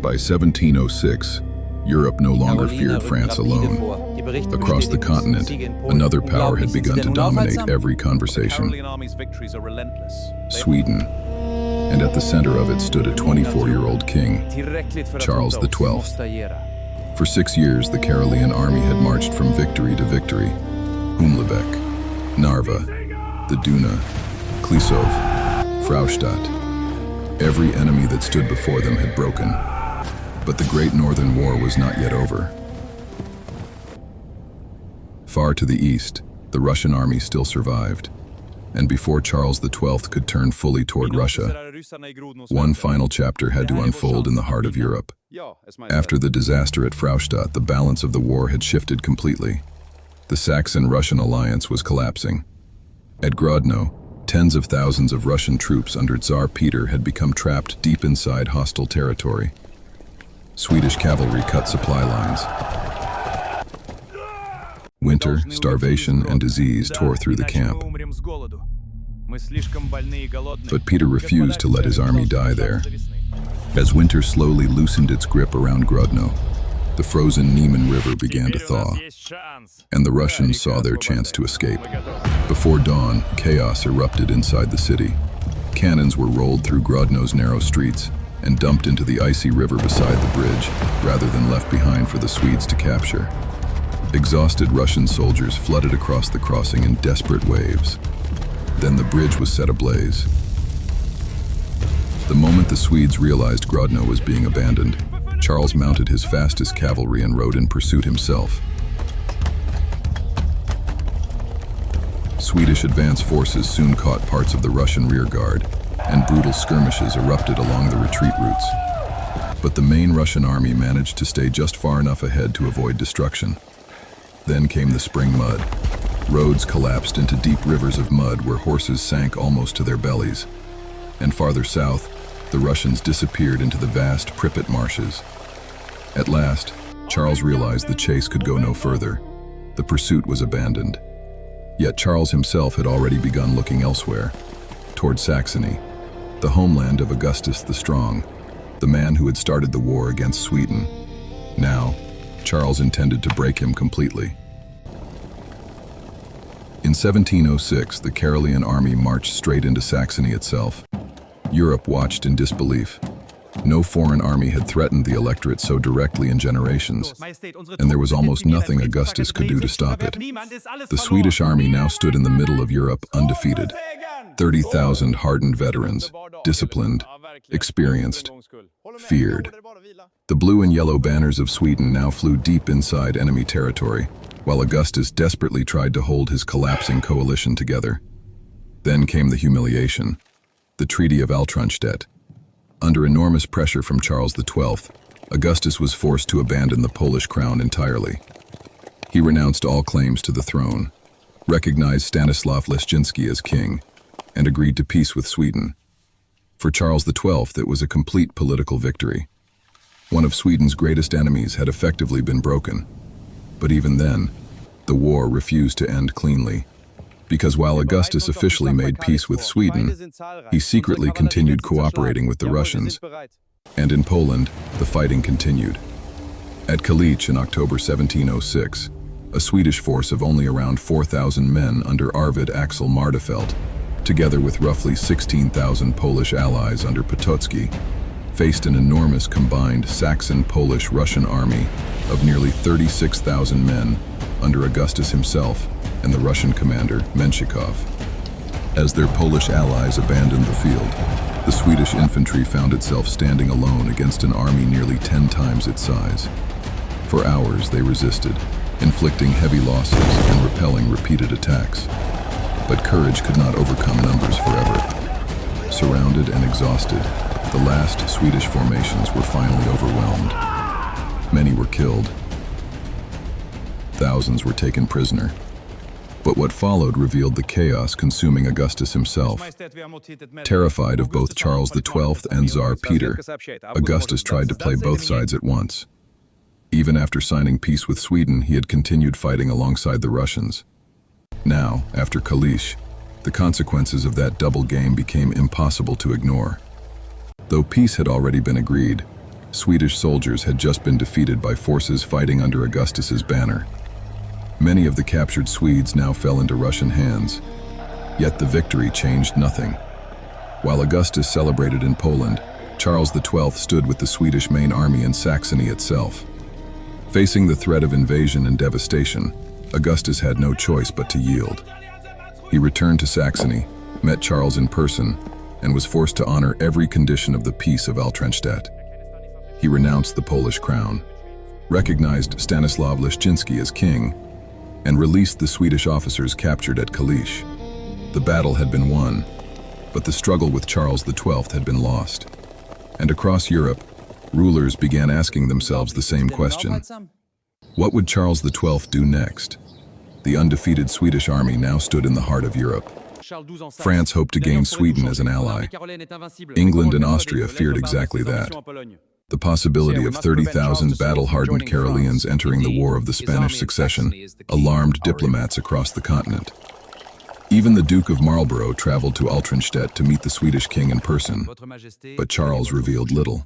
By 1706, Europe no longer feared France alone. Across the continent, another power had begun to dominate every conversation: Sweden. And at the center of it stood a 24-year-old king, Charles XII. For 6 years, the Karelian army had marched from victory to victory: Humlebeck, Narva, the Duna, Kalisz, Fraustadt. Every enemy that stood before them had broken. But the Great Northern War was not yet over. Far to the east, the Russian army still survived. And before Charles XII could turn fully toward Russia, one final chapter had to unfold in the heart of Europe. After the disaster at Fraustadt, the balance of the war had shifted completely. The Saxon-Russian alliance was collapsing. At Grodnau, tens of thousands of Russian troops under Tsar Peter had become trapped deep inside hostile territory. Swedish cavalry cut supply lines. Winter, starvation, and disease tore through the camp. But Peter refused to let his army die there. As winter slowly loosened its grip around Grodnau, the frozen Niemen River began to thaw, and the Russians saw their chance to escape. Before dawn, chaos erupted inside the city. Cannons were rolled through Grodnau's narrow streets and dumped into the icy river beside the bridge, rather than left behind for the Swedes to capture. Exhausted Russian soldiers flooded across the crossing in desperate waves. Then the bridge was set ablaze. The moment the Swedes realized Grodnau was being abandoned, Charles mounted his fastest cavalry and rode in pursuit himself. Swedish advance forces soon caught parts of the Russian rear guard, and brutal skirmishes erupted along the retreat routes. But the main Russian army managed to stay just far enough ahead to avoid destruction. Then came the spring mud. Roads collapsed into deep rivers of mud where horses sank almost to their bellies. And farther south, the Russians disappeared into the vast Pripyat marshes. At last, Charles realized the chase could go no further. The pursuit was abandoned. Yet Charles himself had already begun looking elsewhere, toward Saxony, the homeland of Augustus the Strong, the man who had started the war against Sweden. Now, Charles intended to break him completely. In 1706, the Karelian army marched straight into Saxony itself. Europe watched in disbelief. No foreign army had threatened the electorate so directly in generations, and there was almost nothing Augustus could do to stop it. The Swedish army now stood in the middle of Europe undefeated. 30,000 hardened veterans, disciplined, experienced, feared. The blue and yellow banners of Sweden now flew deep inside enemy territory, while Augustus desperately tried to hold his collapsing coalition together. Then came the humiliation, the Treaty of Altranstädt. Under enormous pressure from Charles XII, Augustus was forced to abandon the Polish crown entirely. He renounced all claims to the throne, recognized Stanislaw Leszczynski as king, and agreed to peace with Sweden. For Charles XII, it was a complete political victory. One of Sweden's greatest enemies had effectively been broken. But even then, the war refused to end cleanly, because while Augustus officially made peace with Sweden, he secretly continued cooperating with the Russians, and in Poland, the fighting continued. At Kalisz in October 1706, a Swedish force of only around 4,000 men under Arvid Axel Mardefelt, together with roughly 16,000 Polish allies under Potocki, faced an enormous combined Saxon-Polish-Russian army of nearly 36,000 men under Augustus himself and the Russian commander Menshikov. As their Polish allies abandoned the field, the Swedish infantry found itself standing alone against an army nearly 10 times its size. For hours they resisted, inflicting heavy losses and repelling repeated attacks. But courage could not overcome numbers forever. Surrounded and exhausted, the last Swedish formations were finally overwhelmed. Many were killed. Thousands were taken prisoner. But what followed revealed the chaos consuming Augustus himself. Terrified of both Charles XII and Tsar Peter, Augustus tried to play both sides at once. Even after signing peace with Sweden, he had continued fighting alongside the Russians. Now, after Kalisz, the consequences of that double game became impossible to ignore. Though peace had already been agreed, Swedish soldiers had just been defeated by forces fighting under Augustus's banner. Many of the captured Swedes now fell into Russian hands, yet the victory changed nothing. While Augustus celebrated in Poland, Charles XII stood with the Swedish main army in Saxony itself. Facing the threat of invasion and devastation, Augustus had no choice but to yield. He returned to Saxony, met Charles in person, and was forced to honor every condition of the Peace of Altranstädt. He renounced the Polish crown, recognized Stanislaw Leszczynski as king, and released the Swedish officers captured at Kalisz. The battle had been won, but the struggle with Charles XII had been lost. And across Europe, rulers began asking themselves the same question. What would Charles XII do next? The undefeated Swedish army now stood in the heart of Europe. France hoped to gain Sweden as an ally. England and Austria feared exactly that. The possibility of 30,000 battle-hardened Caroleans entering the War of the Spanish Succession alarmed diplomats across the continent. Even the Duke of Marlborough traveled to Altranstädt to meet the Swedish king in person, but Charles revealed little.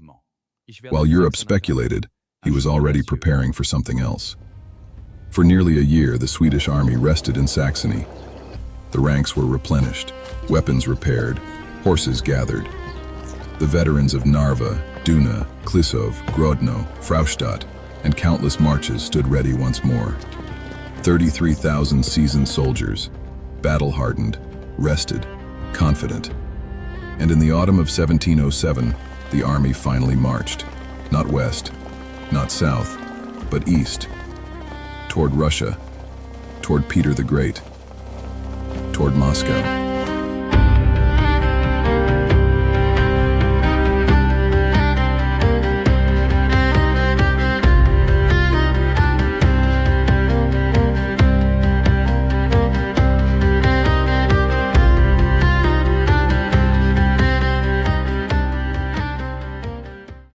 While Europe speculated, he was already preparing for something else. For nearly a year, the Swedish army rested in Saxony. The ranks were replenished, weapons repaired, horses gathered. The veterans of Narva, Duna, Klisov, Grodnau, Fraustadt, and countless marches stood ready once more. 33,000 seasoned soldiers, battle-hardened, rested, confident. And in the autumn of 1707, the army finally marched, not west, not south, but east, toward Russia, toward Peter the Great, toward Moscow.